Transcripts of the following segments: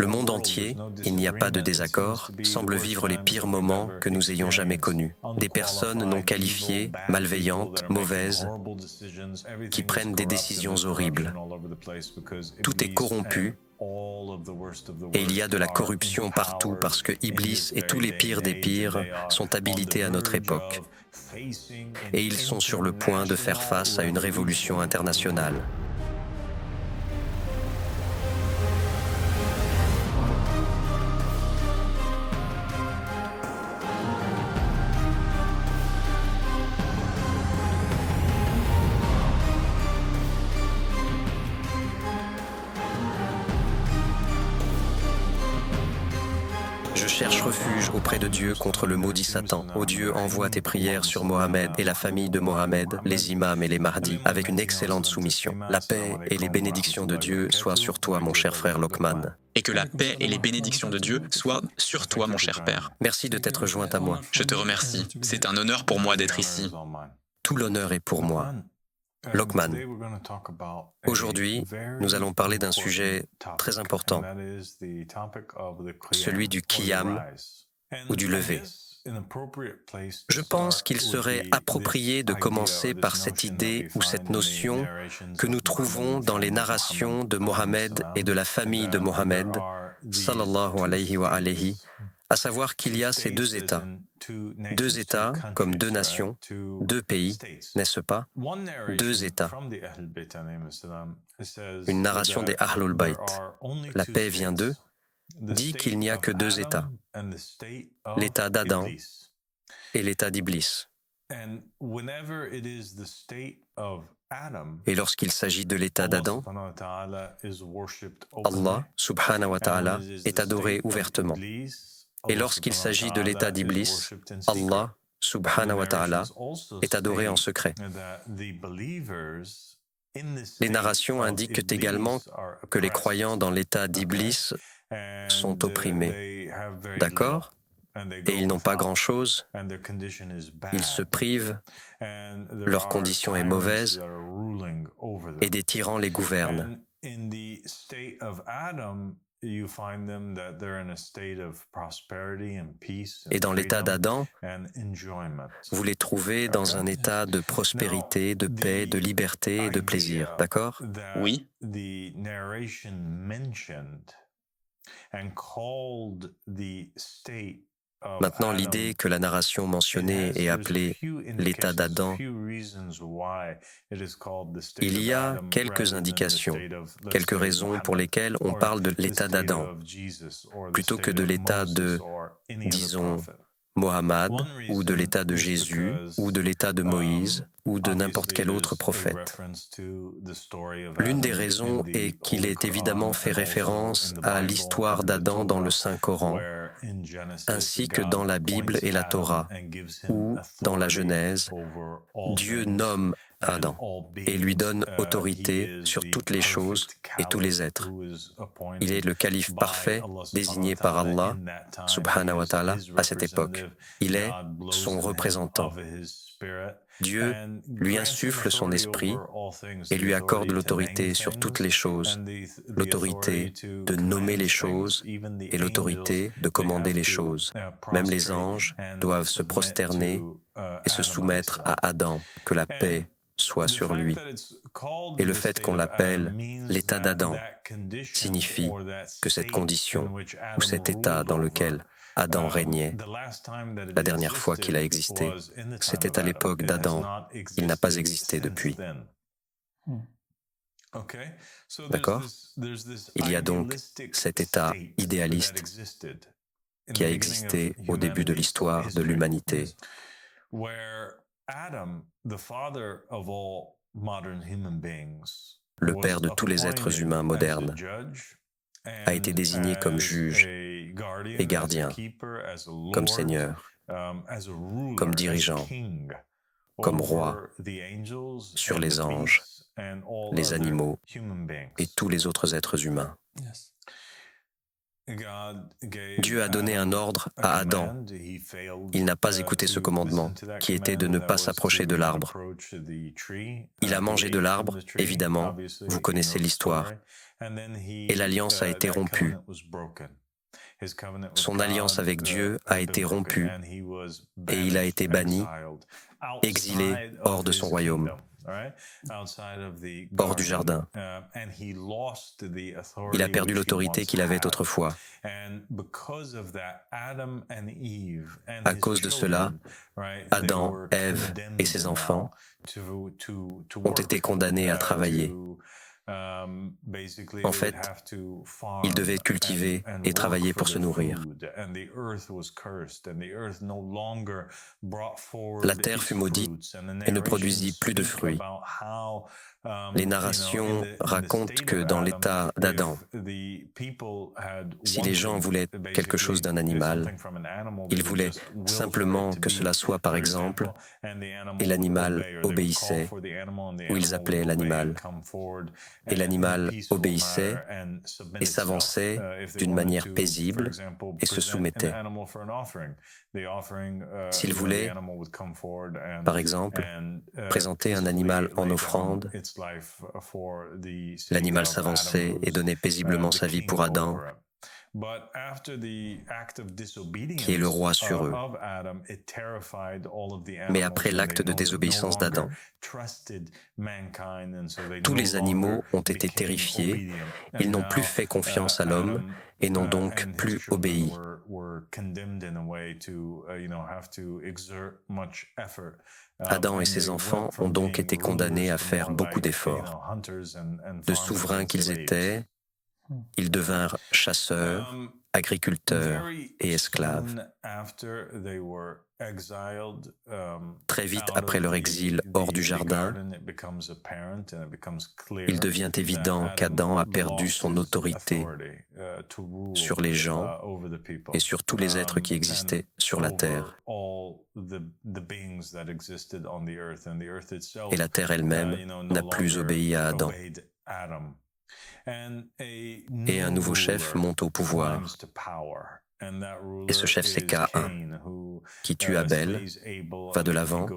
Le monde entier, il n'y a pas de désaccord, semble vivre les pires moments que nous ayons jamais connus. Des personnes non qualifiées, malveillantes, mauvaises, qui prennent des décisions horribles. Tout est corrompu et il y a de la corruption partout parce que Iblis et tous les pires des pires sont habilités à notre époque. Et ils sont sur le point de faire face à une révolution internationale. Je cherche refuge auprès de Dieu contre le maudit Satan. Ô Dieu, envoie tes prières sur Mohammed et la famille de Mohammed, les imams et les mardis, avec une excellente soumission. La paix et les bénédictions de Dieu soient sur toi, mon cher frère Lokman. Et que la paix et les bénédictions de Dieu soient sur toi, mon cher père. Merci de t'être joint à moi. Je te remercie. C'est un honneur pour moi d'être ici. Tout l'honneur est pour moi. Lokman, aujourd'hui, nous allons parler d'un sujet très important, celui du qiyam ou du lever. Je pense qu'il serait approprié de commencer par cette idée ou cette notion que nous trouvons dans les narrations de Mohammed et de la famille de Mohammed, sallallahu alayhi wa alayhi, à savoir qu'il y a ces deux États comme deux nations, deux pays, n'est-ce pas? Deux États. Une narration des Ahlul Bayt, la paix vient d'eux, dit qu'il n'y a que deux États, l'État d'Adam et l'État d'Iblis. Et lorsqu'il s'agit de l'État d'Adam, Allah, subhanahu wa ta'ala, est adoré ouvertement. Et lorsqu'il s'agit de l'état d'Iblis, Allah, subhanahu wa ta'ala, est adoré en secret. Les narrations indiquent également que les croyants dans l'état d'Iblis sont opprimés. D'accord? Et ils n'ont pas grand-chose, ils se privent, leur condition est mauvaise, et des tyrans les gouvernent. Et dans l'état d'Adam, vous les trouvez dans un état de prospérité, de paix, de liberté et de plaisir, d'accord? Oui. Maintenant, l'idée que la narration mentionnée est appelée l'état d'Adam, il y a quelques indications, quelques raisons pour lesquelles on parle de l'état d'Adam, plutôt que de l'état de, disons, Mohammed, ou de l'état de Jésus, ou de l'état de Moïse, ou de n'importe quel autre prophète. L'une des raisons est qu'il est évidemment fait référence à l'histoire d'Adam dans le Saint-Coran, ainsi que dans la Bible et la Torah, où, dans la Genèse, Dieu nomme Adam et lui donne autorité sur toutes les choses et tous les êtres. Il est le calife parfait désigné par Allah, subhanahu wa ta'ala, à cette époque. Il est son représentant. Dieu lui insuffle son esprit et lui accorde l'autorité sur toutes les choses, l'autorité de nommer les choses et l'autorité de commander les choses. Même les anges doivent se prosterner et se soumettre à Adam, que la paix soit sur lui. Et le fait qu'on l'appelle l'état d'Adam signifie que cette condition ou cet état dans lequel Adam régnait, la dernière fois qu'il a existé, c'était à l'époque d'Adam. Il n'a pas existé depuis. D'accord? Il y a donc cet état idéaliste qui a existé au début de l'histoire de l'humanité. Le père de tous les êtres humains modernes a été désigné comme juge et gardien, comme seigneur, comme dirigeant, comme roi sur les anges, les animaux et tous les autres êtres humains. Dieu a donné un ordre à Adam. Il n'a pas écouté ce commandement, qui était de ne pas s'approcher de l'arbre. Il a mangé de l'arbre, évidemment, vous connaissez l'histoire, et l'alliance a été rompue. Son alliance avec Dieu a été rompue, et il a été banni, exilé hors de son royaume, hors du jardin. Il a perdu l'autorité qu'il avait autrefois. À cause de cela, Adam, Ève et ses enfants ont été condamnés à travailler. En fait, ils devaient cultiver et travailler pour se nourrir. La terre fut maudite et ne produisit plus de fruits. Les narrations racontent que dans l'état d'Adam, si les gens voulaient quelque chose d'un animal, ils voulaient simplement que cela soit par exemple, et l'animal obéissait, ou ils appelaient l'animal. Et l'animal obéissait et s'avançait d'une manière paisible et se soumettait. S'il voulait, par exemple, présenter un animal en offrande, l'animal s'avançait et donnait paisiblement sa vie pour Adam, qui est le roi sur eux. Mais après l'acte de désobéissance d'Adam, tous les animaux ont été terrifiés, ils n'ont plus fait confiance à l'homme et n'ont donc plus obéi. Adam et ses enfants ont donc été condamnés à faire beaucoup d'efforts. De souverains qu'ils étaient, ils devinrent chasseurs, agriculteurs et esclaves. Très vite après leur exil hors du jardin, il devient évident qu'Adam a perdu son autorité sur les gens et sur tous les êtres qui existaient sur la terre. Et la terre elle-même n'a plus obéi à Adam. Et un nouveau chef monte au pouvoir. Et ce chef, c'est Caïn, qui tue Abel, va de l'avant,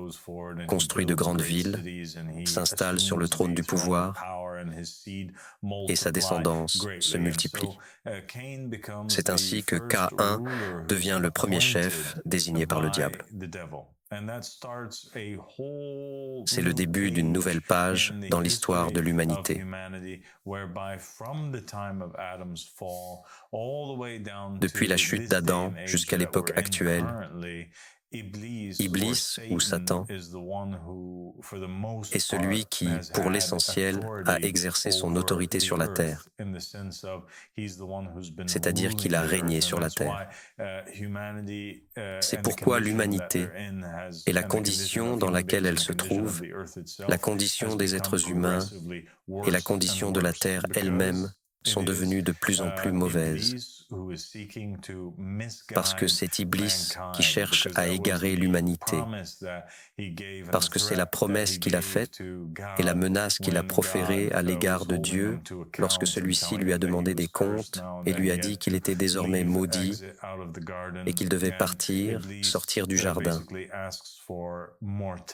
construit de grandes villes, s'installe sur le trône du pouvoir, et sa descendance se multiplie. C'est ainsi que Caïn devient le premier chef désigné par le diable. C'est le début d'une nouvelle page dans l'histoire de l'humanité. Depuis la chute d'Adam jusqu'à l'époque actuelle, Iblis, ou Satan, est celui qui, pour l'essentiel, a exercé son autorité sur la terre, c'est-à-dire qu'il a régné sur la terre. C'est pourquoi l'humanité et la condition dans laquelle elle se trouve, la condition des êtres humains et la condition de la terre elle-même sont devenues de plus en plus mauvaises. Parce que c'est Iblis qui cherche à égarer l'humanité, parce que c'est la promesse qu'il a faite et la menace qu'il a proférée à l'égard de Dieu lorsque celui-ci lui a demandé des comptes et lui a dit qu'il était désormais maudit et qu'il devait partir, sortir du jardin.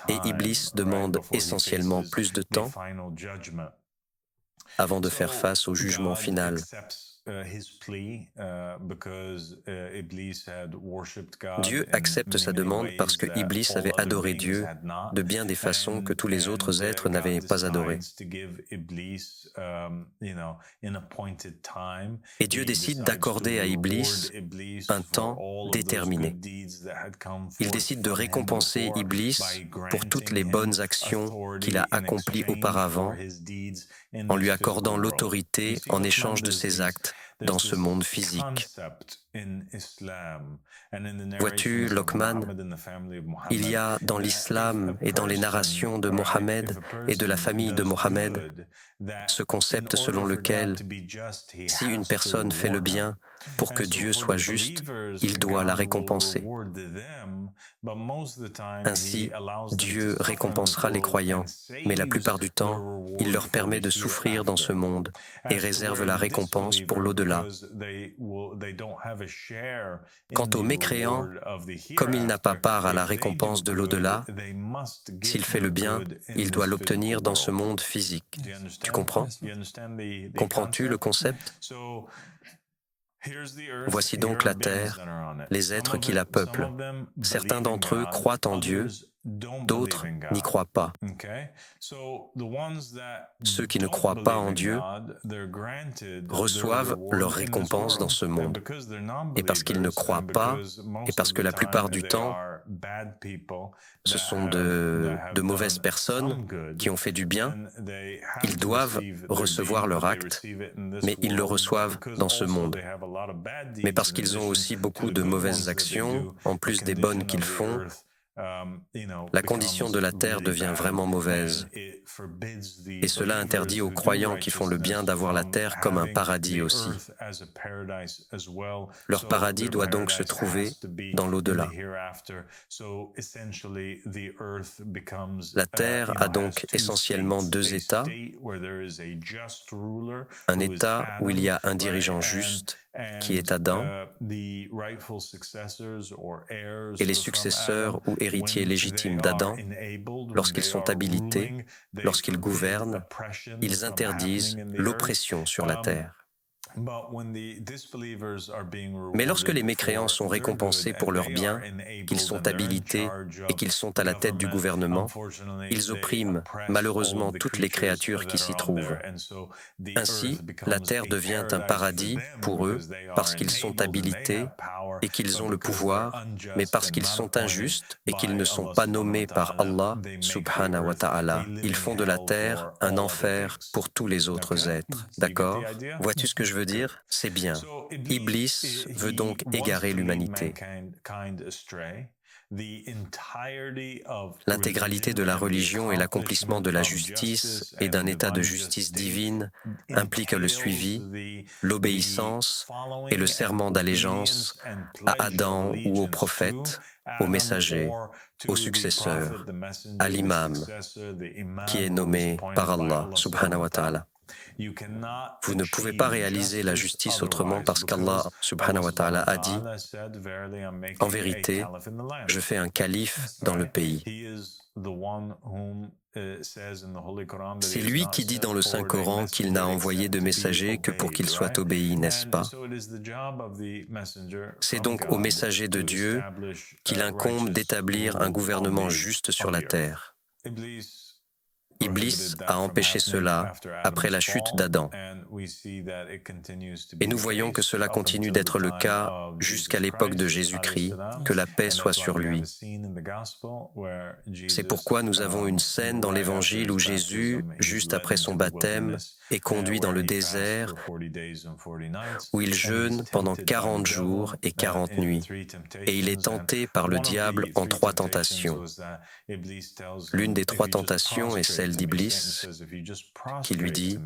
Et Iblis demande essentiellement plus de temps avant de faire face au jugement final. Dieu accepte sa demande parce que Iblis avait adoré Dieu de bien des façons que tous les autres êtres n'avaient pas adoré. Et Dieu décide d'accorder à Iblis un temps déterminé. Il décide de récompenser Iblis pour toutes les bonnes actions qu'il a accomplies auparavant, en lui accordant l'autorité en échange de ses actes dans ce monde physique. Vois-tu, Lokman, il y a dans l'islam et dans les narrations de Mohammed et de la famille de Mohammed ce concept selon lequel si une personne fait le bien, Pour que Dieu soit juste, il doit la récompenser. Ainsi, Dieu récompensera les croyants, mais la plupart du temps, il leur permet de souffrir dans ce monde et réserve la récompense pour l'au-delà. Quant aux mécréants, comme il n'a pas part à la récompense de l'au-delà, s'il fait le bien, il doit l'obtenir dans ce monde physique. Tu comprends? Comprends-tu le concept? Voici donc la terre, les êtres qui la peuplent. Certains d'entre eux croient en Dieu, d'autres n'y croient pas. Ceux qui ne croient pas en Dieu reçoivent leur récompense dans ce monde. Et parce qu'ils ne croient pas, et parce que la plupart du temps, ce sont de mauvaises personnes qui ont fait du bien, ils doivent recevoir leur acte, mais ils le reçoivent dans ce monde. Mais parce qu'ils ont aussi beaucoup de mauvaises actions, en plus des bonnes qu'ils font, la condition de la terre devient vraiment mauvaise. Et cela interdit aux croyants qui font le bien d'avoir la terre comme un paradis aussi. Leur paradis doit donc se trouver dans l'au-delà. La terre a donc essentiellement deux états. Un état où il y a un dirigeant juste, qui est Adam, et les successeurs ou héritiers légitimes d'Adam, lorsqu'ils sont habilités, lorsqu'ils gouvernent, ils interdisent l'oppression sur la terre. Mais lorsque les mécréants sont récompensés pour leurs biens, qu'ils sont habilités et qu'ils sont à la tête du gouvernement, ils oppriment malheureusement toutes les créatures qui s'y trouvent. Ainsi, la terre devient un paradis pour eux parce qu'ils sont habilités et qu'ils ont le pouvoir, mais parce qu'ils sont injustes et qu'ils ne sont pas nommés par Allah subhanahu wa ta'ala. Ils font de la terre un enfer pour tous les autres êtres. D'accord? Vois-tu ce que je veux dire? C'est bien. Iblis veut donc égarer l'humanité. L'intégralité de la religion et l'accomplissement de la justice et d'un état de justice divine implique le suivi, l'obéissance et le serment d'allégeance à Adam ou aux prophètes, aux messagers, aux successeurs, à l'imam, qui est nommé par Allah subhanahu wa ta'ala. Vous ne pouvez pas réaliser la justice autrement parce qu'Allah subhanahu wa ta'ala a dit « En vérité, je fais un calife dans le pays ». C'est lui qui dit dans le Saint-Coran qu'il n'a envoyé de messager que pour qu'il soit obéi, n'est-ce pas? C'est donc au messager de Dieu qu'il incombe d'établir un gouvernement juste sur la terre. Iblis a empêché cela après la chute d'Adam. Et nous voyons que cela continue d'être le cas jusqu'à l'époque de Jésus-Christ, que la paix soit sur lui. C'est pourquoi nous avons une scène dans l'Évangile où Jésus, juste après son baptême, est conduit dans le désert où il jeûne pendant 40 jours et 40 nuits. Et il est tenté par le diable en 3 tentations. L'une des 3 tentations est celle d'Iblis, qui lui dit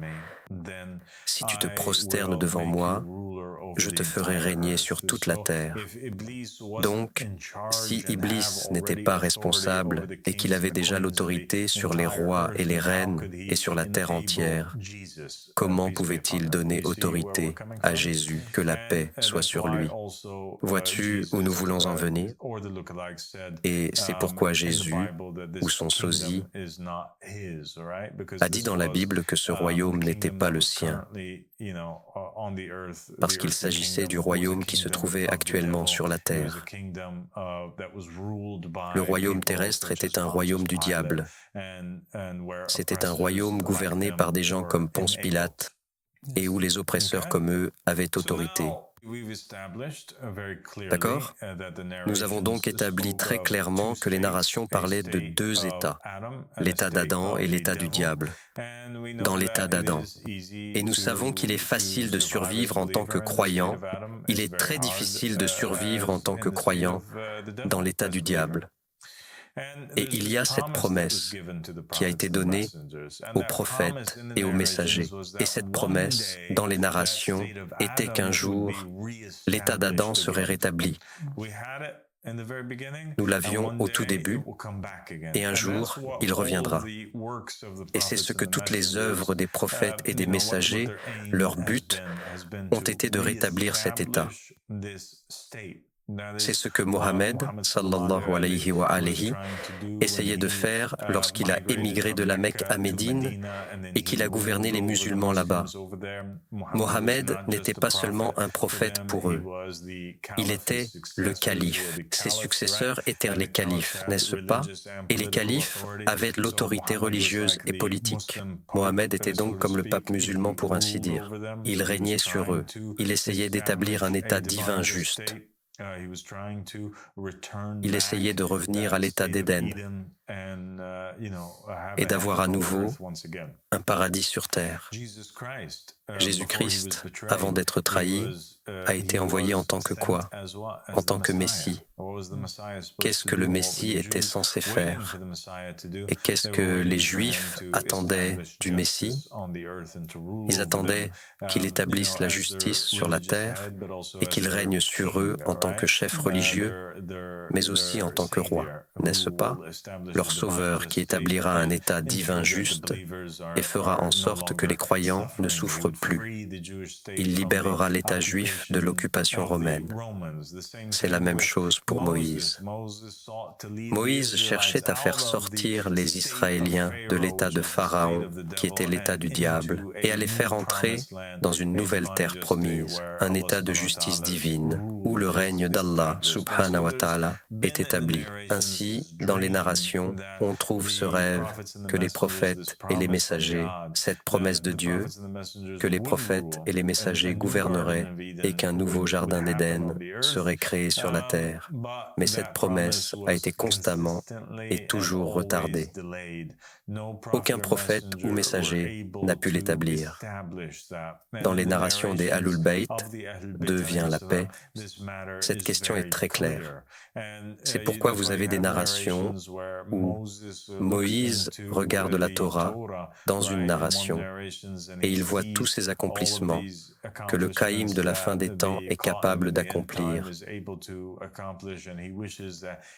« Si tu te prosternes devant moi, je te ferai régner sur toute la terre. » Donc, si Iblis n'était pas responsable et qu'il avait déjà l'autorité sur les rois et les reines et sur la terre entière, comment pouvait-il donner autorité à Jésus, que la paix soit sur lui? Vois-tu où nous voulons en venir? Et c'est pourquoi Jésus, ou son sosie, a dit dans la Bible que ce royaume n'était pas le sien, parce qu'il s'agissait du royaume qui se trouvait actuellement sur la terre. Le royaume terrestre était un royaume du diable. C'était un royaume gouverné par des gens comme Ponce Pilate et où les oppresseurs comme eux avaient autorité. D'accord? Nous avons donc établi très clairement que les narrations parlaient de 2 états, l'état d'Adam et l'état du diable. Dans l'état d'Adam. Et nous savons qu'il est facile de survivre en tant que croyant, il est très difficile de survivre en tant que croyant dans l'état du diable. Et il y a cette promesse qui a été donnée aux prophètes et aux messagers. Et cette promesse, dans les narrations, était qu'un jour, l'état d'Adam serait rétabli. Nous l'avions au tout début, et un jour, il reviendra. Et c'est ce que toutes les œuvres des prophètes et des messagers, leur but, ont été de rétablir cet état. C'est ce que Mohammed, sallallahu alayhi wa alihi, essayait de faire lorsqu'il a émigré de la Mecque à Médine et qu'il a gouverné les musulmans là-bas. Mohammed n'était pas seulement un prophète pour eux, il était le calife. Ses successeurs étaient les califes, n'est-ce pas? Et les califes avaient l'autorité religieuse et politique. Mohammed était donc comme le pape musulman pour ainsi dire. Il régnait sur eux. Il essayait d'établir un état divin juste. Il essayait de revenir à l'état d'Éden et d'avoir à nouveau un paradis sur terre. Jésus-Christ, avant d'être trahi, a été envoyé en tant que quoi? En tant que Messie. Qu'est-ce que le Messie était censé faire? Et qu'est-ce que les Juifs attendaient du Messie? Ils attendaient qu'il établisse la justice sur la terre et qu'il règne sur eux en tant que chef religieux, mais aussi en tant que roi, n'est-ce pas? Leur sauveur qui établira un état divin juste et fera en sorte que les croyants ne souffrent plus. Il libérera l'État juif de l'occupation romaine. C'est la même chose pour Moïse. Moïse cherchait à faire sortir les Israéliens de l'état de Pharaon, qui était l'état du diable, et à les faire entrer dans une nouvelle terre promise, un état de justice divine, où le règne d'Allah, subhanahu wa ta'ala, est établi. Ainsi, dans les narrations, on trouve ce rêve que les prophètes et les messagers, cette promesse de Dieu, que les prophètes et les messagers gouverneraient et qu'un nouveau jardin d'Éden serait créé sur la terre. Mais cette promesse a été constamment et toujours retardée. Aucun prophète ou messager n'a pu l'établir. Dans les narrations des Ahlul Bayt, d'eux vient la paix, cette question est très claire. C'est pourquoi vous avez des narrations où Moïse regarde la Torah dans une narration et il voit tous ces accomplissements que le Caïm de la fin des temps est capable d'accomplir.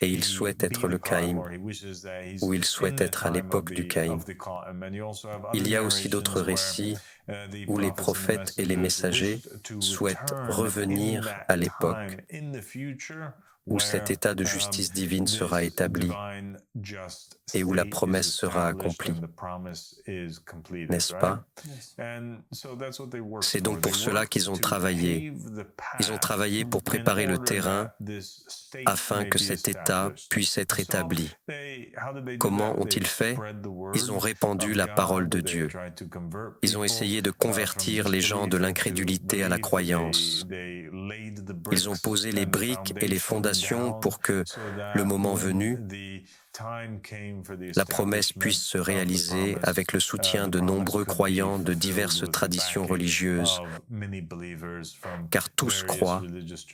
Et il souhaite être le Caïm, ou il souhaite être à l'époque du Caïm. Il y a aussi d'autres récits où les prophètes et les messagers souhaitent revenir à l'époque où cet état de justice divine sera établi et où la promesse sera accomplie. N'est-ce pas? C'est donc pour cela qu'ils ont travaillé. Ils ont travaillé pour préparer le terrain afin que cet état puisse être établi. Comment ont-ils fait? Ils ont répandu la parole de Dieu. Ils ont essayé de convertir les gens de l'incrédulité à la croyance. Ils ont posé les briques et les fondations pour que, le moment venu, la promesse puisse se réaliser avec le soutien de nombreux croyants de diverses traditions religieuses, car tous croient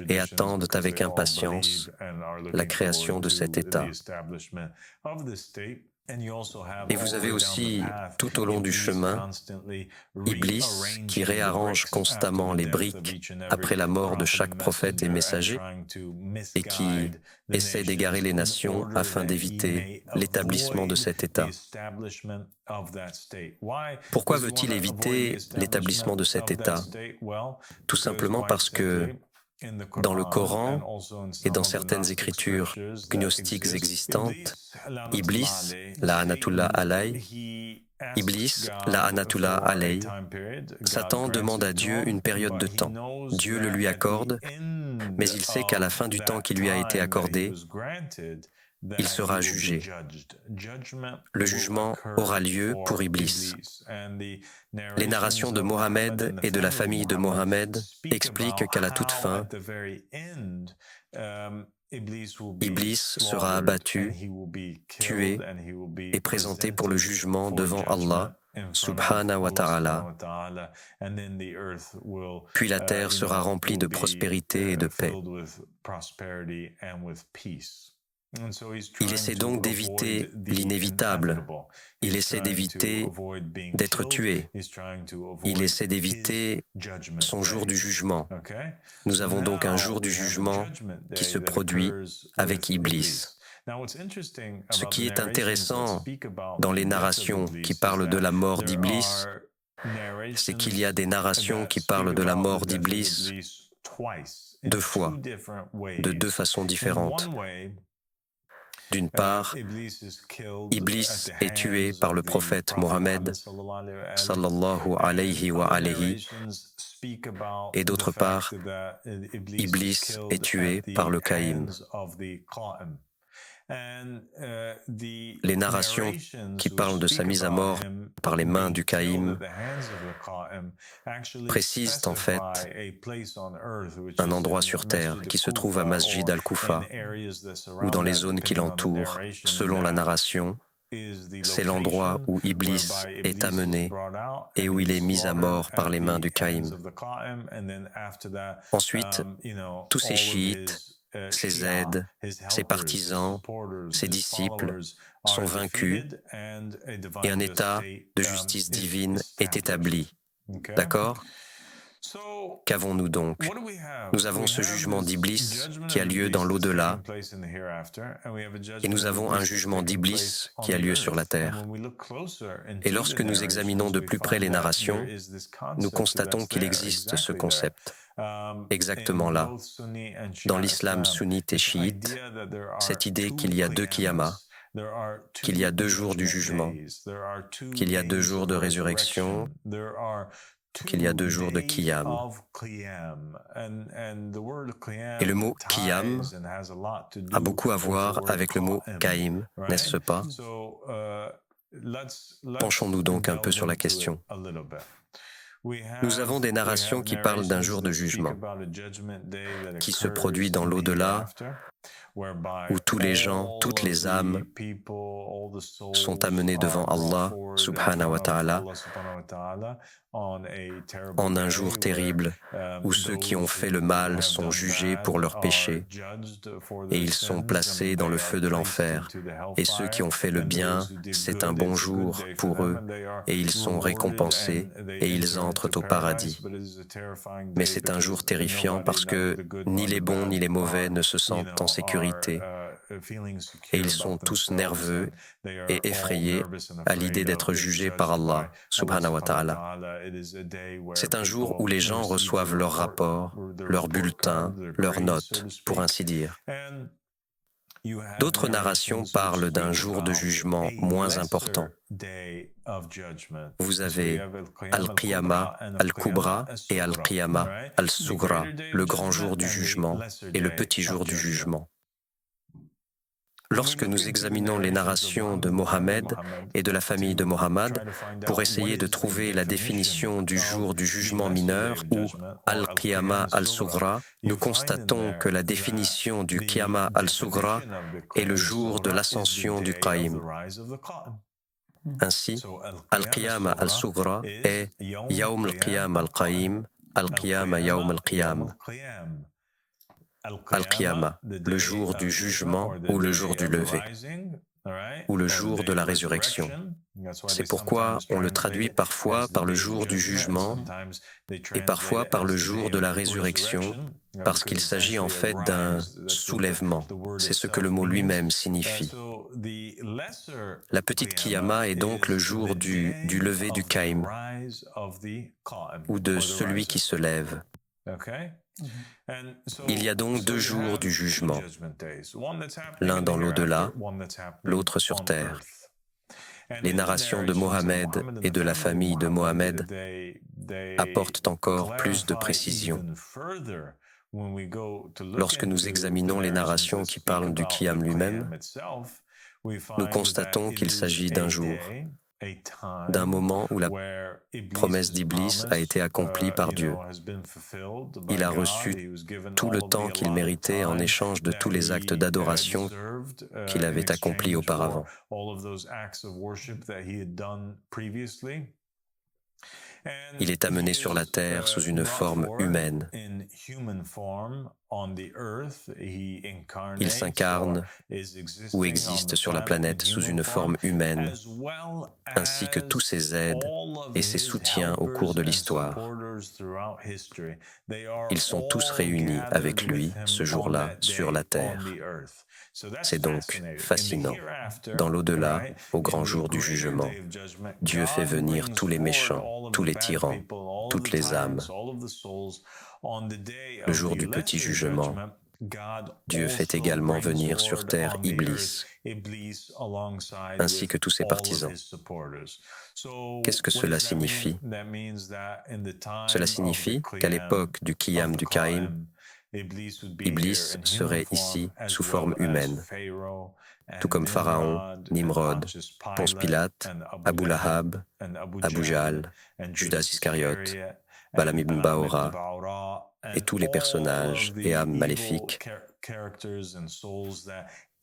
et attendent avec impatience la création de cet État. Et vous avez aussi, tout au long du chemin, Iblis qui réarrange constamment les briques après la mort de chaque prophète et messager et qui essaie d'égarer les nations afin d'éviter l'établissement de cet État. Pourquoi veut-il éviter l'établissement de cet État? Tout simplement parce que dans le Coran et dans certaines écritures gnostiques existantes, Iblis, la'anatullah alayh, Satan demande à Dieu une période de temps. Dieu le lui accorde, mais il sait qu'à la fin du temps qui lui a été accordé, il sera jugé. Le jugement aura lieu pour Iblis. Les narrations de Mohammed et de la famille de Mohammed expliquent qu'à la toute fin, Iblis sera abattu, tué et présenté pour le jugement devant Allah, subhanahu wa ta'ala. Puis la terre sera remplie de prospérité et de paix. Il essaie donc d'éviter l'inévitable. Il essaie d'éviter d'être tué. Il essaie d'éviter son jour du jugement. Nous avons donc un jour du jugement qui se produit avec Iblis. Ce qui est intéressant dans les narrations qui parlent de la mort d'Iblis, c'est qu'il y a des narrations qui parlent de la mort d'Iblis 2 fois, de 2 façons différentes. D'une part, Iblis est tué par le prophète Mohammed, sallallahu alayhi wa alayhi, et d'autre part, Iblis est tué par le Qaïm. Les narrations qui parlent de sa mise à mort par les mains du Qaïm précisent en fait un endroit sur terre qui se trouve à Masjid al-Kufa ou dans les zones qui l'entourent. Selon la narration, c'est l'endroit où Iblis est amené et où il est mis à mort par les mains du Qaïm. Ensuite, tous ces chiites, ses aides, ses partisans, ses disciples sont vaincus et un état de justice divine est établi. D'accord ? Qu'avons-nous donc ? Nous avons ce jugement d'Iblis qui a lieu dans l'au-delà et nous avons un jugement d'Iblis qui a lieu sur la terre. Et lorsque nous examinons de plus près les narrations, nous constatons qu'il existe ce concept. Exactement là, dans l'islam sunnite et chiite, cette idée qu'il y a 2 qiyamas, qu'il y a 2 jours du jugement, qu'il y a 2 jours de résurrection, qu'il y a 2 jours de qiyam. Et le mot qiyam a beaucoup à voir avec le mot qaïm, n'est-ce pas ? Penchons-nous donc un peu sur la question. Nous avons des narrations qui parlent d'un jour de jugement, qui se produit dans l'au-delà, où tous les gens, toutes les âmes sont amenés devant Allah, subhanahu wa ta'ala, en un jour terrible où ceux qui ont fait le mal sont jugés pour leurs péchés et ils sont placés dans le feu de l'enfer. Et ceux qui ont fait le bien, c'est un bon jour pour eux et ils sont récompensés et ils entrent au paradis. Mais c'est un jour terrifiant parce que ni les bons ni les mauvais ne se sentent en sécurité et ils sont tous nerveux et effrayés à l'idée d'être jugés par Allah, subhanahu wa ta'ala. C'est un jour où les gens reçoivent leurs rapports, leurs bulletins, leurs notes, pour ainsi dire. D'autres narrations parlent d'un jour de jugement moins important. Vous avez Al-Qiyama Al-Kubra et Al-Qiyama Al-Sugra, le grand jour du jugement et le petit jour du jugement. Lorsque nous examinons les narrations de Mohammed et de la famille de Mohammed pour essayer de trouver la définition du jour du jugement mineur ou Al-Qiyama Al-Sugra, nous constatons que la définition du Qiyama Al-Sugra est le jour de l'ascension du Qaïm. Ainsi, Al-Qiyama Al-Sugra est Yawm al-Qiyam al-Qaïm, Al-Qiyama Yawm al-Qiyam. Al-Qiyama, le jour du jugement ou le jour du lever, ou le jour de la résurrection. C'est pourquoi on le traduit parfois par le jour du jugement et parfois par le jour de la résurrection, parce qu'il s'agit en fait d'un soulèvement. C'est ce que le mot lui-même signifie. La petite Qiyama est donc le jour du lever du Qaïm, ou de celui qui se lève. Il y a donc 2 jours du jugement, l'un dans l'au-delà, l'autre sur terre. Les narrations de Mohammed et de la famille de Mohammed apportent encore plus de précision. Lorsque nous examinons les narrations qui parlent du Qiyam lui-même, nous constatons qu'il s'agit d'un jour, d'un moment où la promesse d'Iblis a été accomplie par Dieu. Il a reçu tout le temps qu'il méritait en échange de tous les actes d'adoration qu'il avait accomplis auparavant. Il est amené sur la terre sous une forme humaine. Il s'incarne ou existe sur la planète sous une forme humaine, ainsi que tous ses aides et ses soutiens au cours de l'histoire. Ils sont tous réunis avec lui ce jour-là sur la terre. C'est donc fascinant. Dans l'au-delà, au grand jour du jugement, Dieu fait venir tous les méchants, tous les tyrans, toutes les âmes. Le jour du petit jugement, Dieu fait également venir sur terre Iblis, ainsi que tous ses partisans. Qu'est-ce que cela signifie? Cela signifie qu'à l'époque du Qiyam du Qaïm, Iblis serait ici sous forme humaine, tout comme Pharaon, Nimrod, Ponce Pilate, Abu Lahab, Abu Jahl, Judas Iscariote, Balaam ibn Baora et tous les personnages et âmes maléfiques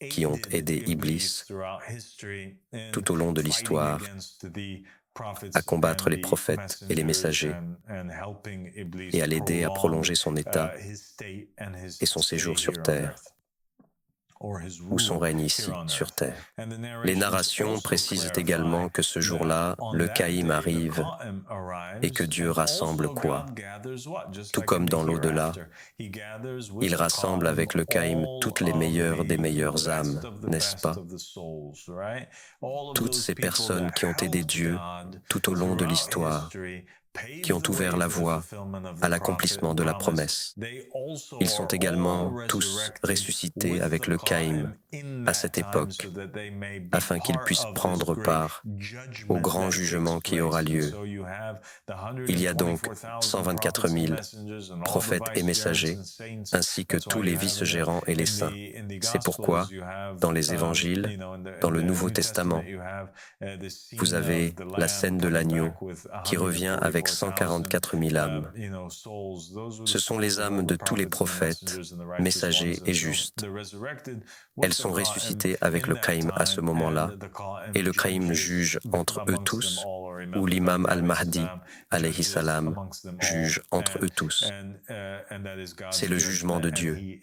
qui ont aidé Iblis tout au long de l'histoire à combattre les prophètes et les messagers et à l'aider à prolonger son état et son séjour sur terre ou son règne ici sur terre. Les narrations précisent également que ce jour-là, le Qaïm arrive et que Dieu rassemble quoi? Tout comme dans l'au-delà, il rassemble avec le Qaïm toutes les meilleures des meilleures âmes, n'est-ce pas? Toutes ces personnes qui ont aidé Dieu tout au long de l'histoire, qui ont ouvert la voie à l'accomplissement de la promesse. Ils sont également tous ressuscités avec le Qaïm à cette époque, afin qu'ils puissent prendre part au grand jugement qui aura lieu. Il y a donc 124 000 prophètes et messagers, ainsi que tous les vice-gérants et les saints. C'est pourquoi, dans les évangiles, dans le Nouveau Testament, vous avez la scène de l'agneau qui revient avec 144 000 âmes. Ce sont les âmes de tous les prophètes, messagers et justes. Elles sont ressuscitées avec le Qaïm à ce moment-là, et le Qaïm juge entre eux tous, ou l'imam al-Mahdi, alayhi salam, juge entre eux tous. C'est le jugement de Dieu.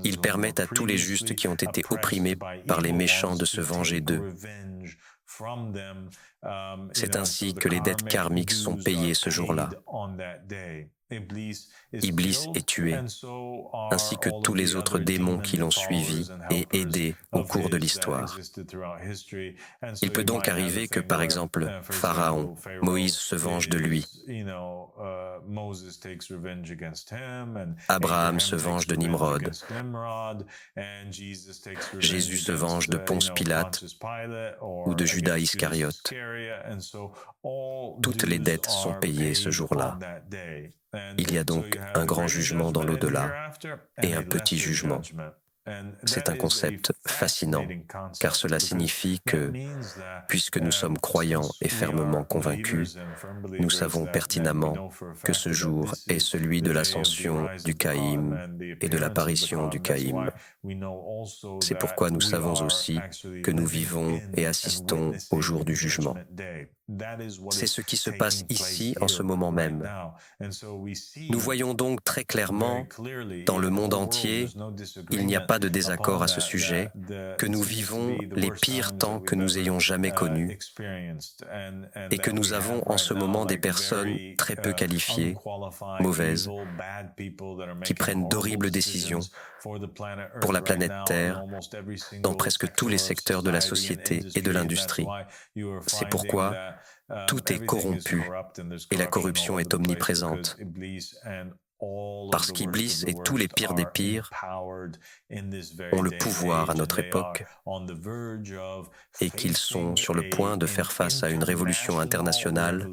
Il permet à tous les justes qui ont été opprimés par les méchants de se venger d'eux. C'est ainsi que les dettes karmiques sont payées ce jour-là. Iblis est tué, ainsi que tous les autres démons qui l'ont suivi et aidé au cours de l'histoire. Il peut donc arriver que, par exemple, Pharaon, Moïse se venge de lui, Abraham se venge de Nimrod, Jésus se venge de Ponce Pilate ou de Judas Iscariote. Toutes les dettes sont payées ce jour-là. Il y a donc un grand jugement dans l'au-delà et un petit jugement. C'est un concept fascinant, car cela signifie que, puisque nous sommes croyants et fermement convaincus, nous savons pertinemment que ce jour est celui de l'ascension du Qaïm et de l'apparition du Qaïm. C'est pourquoi nous savons aussi que nous vivons et assistons au jour du jugement. C'est ce qui se passe ici en ce moment même. Nous voyons donc très clairement, dans le monde entier, il n'y a pas de désaccord à ce sujet, que nous vivons les pires temps que nous ayons jamais connus et que nous avons en ce moment des personnes très peu qualifiées, mauvaises, qui prennent d'horribles décisions pour la planète Terre dans presque tous les secteurs de la société et de l'industrie. C'est pourquoi tout est corrompu et la corruption est omniprésente. Parce qu'Iblis et tous les pires des pires ont le pouvoir à notre époque et qu'ils sont sur le point de faire face à une révolution internationale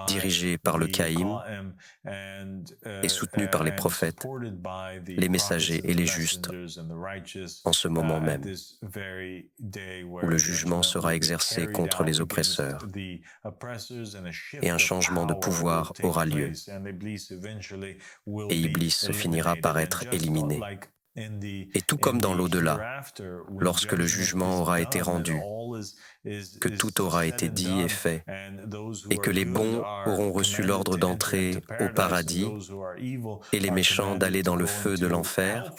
dirigée par le Qaïm et soutenue par les prophètes, les messagers et les justes, en ce moment même, où le jugement sera exercé contre les oppresseurs et un changement de pouvoir aura lieu, et Iblis finira par être éliminé. Et tout comme dans l'au-delà, lorsque le jugement aura été rendu, que tout aura été dit et fait, et que les bons auront reçu l'ordre d'entrer au paradis et les méchants d'aller dans le feu de l'enfer,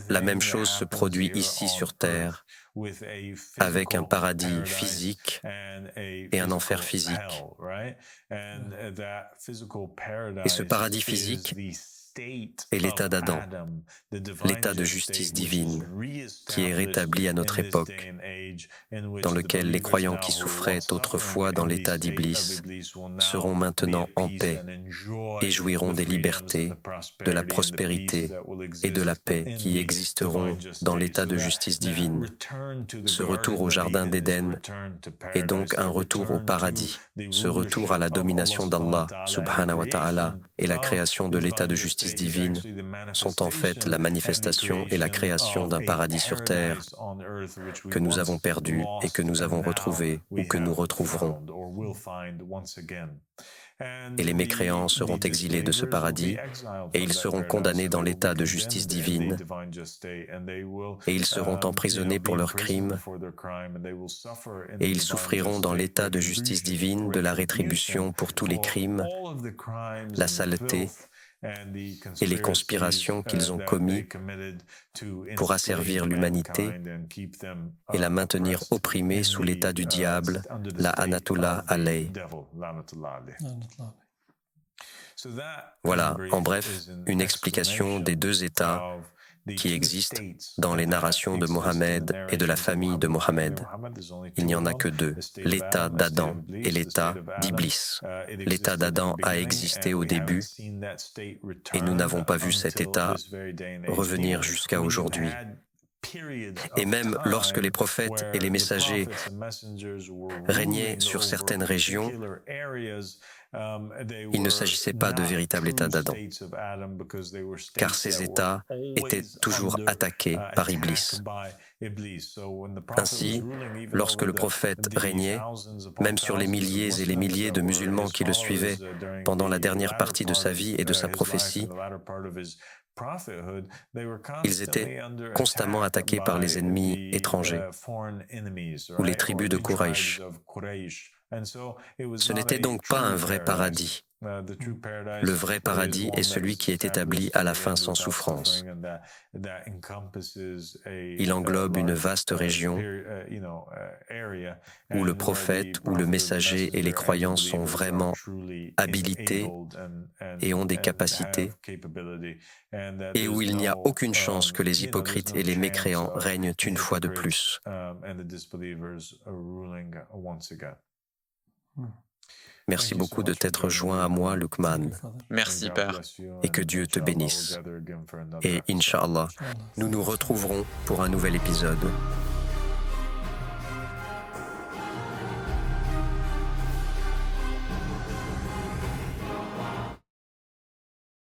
la même chose se produit ici sur Terre, avec un paradis physique et un enfer physique. Et ce paradis physique est l'état d'Adam, l'état de justice divine, qui est rétabli à notre époque, dans lequel les croyants qui souffraient autrefois dans l'état d'Iblis seront maintenant en paix et jouiront des libertés, de la prospérité et de la paix qui existeront dans l'état de justice divine. Ce retour au jardin d'Éden est donc un retour au paradis, ce retour à la domination d'Allah subhanahu wa ta'ala et la création de l'état de justice divine sont en fait la manifestation et la création d'un paradis sur terre que nous avons perdu et que nous avons retrouvé ou que nous retrouverons. Et les mécréants seront exilés de ce paradis et ils seront condamnés dans l'état de justice divine et ils seront emprisonnés pour leurs crimes et ils souffriront dans l'état de justice divine de la rétribution pour tous les crimes, la saleté et les conspirations qu'ils ont commis pour asservir l'humanité et la maintenir opprimée sous l'état du diable, la Anatullah alayh. Voilà, en bref, une explication des deux états qui existent dans les narrations de Mohammed et de la famille de Mohammed. Il n'y en a que deux, l'état d'Adam et l'état d'Iblis. L'état d'Adam a existé au début et nous n'avons pas vu cet état revenir jusqu'à aujourd'hui. Et même lorsque les prophètes et les messagers régnaient sur certaines régions, il ne s'agissait pas de véritable état d'Adam, car ces états étaient toujours attaqués par Iblis. Ainsi, lorsque le prophète régnait, même sur les milliers et les milliers de musulmans qui le suivaient pendant la dernière partie de sa vie et de sa prophétie, ils étaient constamment attaqués par les ennemis étrangers ou les tribus de Quraysh. Ce n'était donc pas un vrai paradis. Le vrai paradis est celui qui est établi à la fin sans souffrance. Il englobe une vaste région où le prophète ou le messager et les croyants sont vraiment habilités et ont des capacités, et où il n'y a aucune chance que les hypocrites et les mécréants règnent une fois de plus. Merci beaucoup de t'être joint à moi, Luqman. Merci, Père. Et que Dieu te bénisse. Et Inch'Allah, nous nous retrouverons pour un nouvel épisode.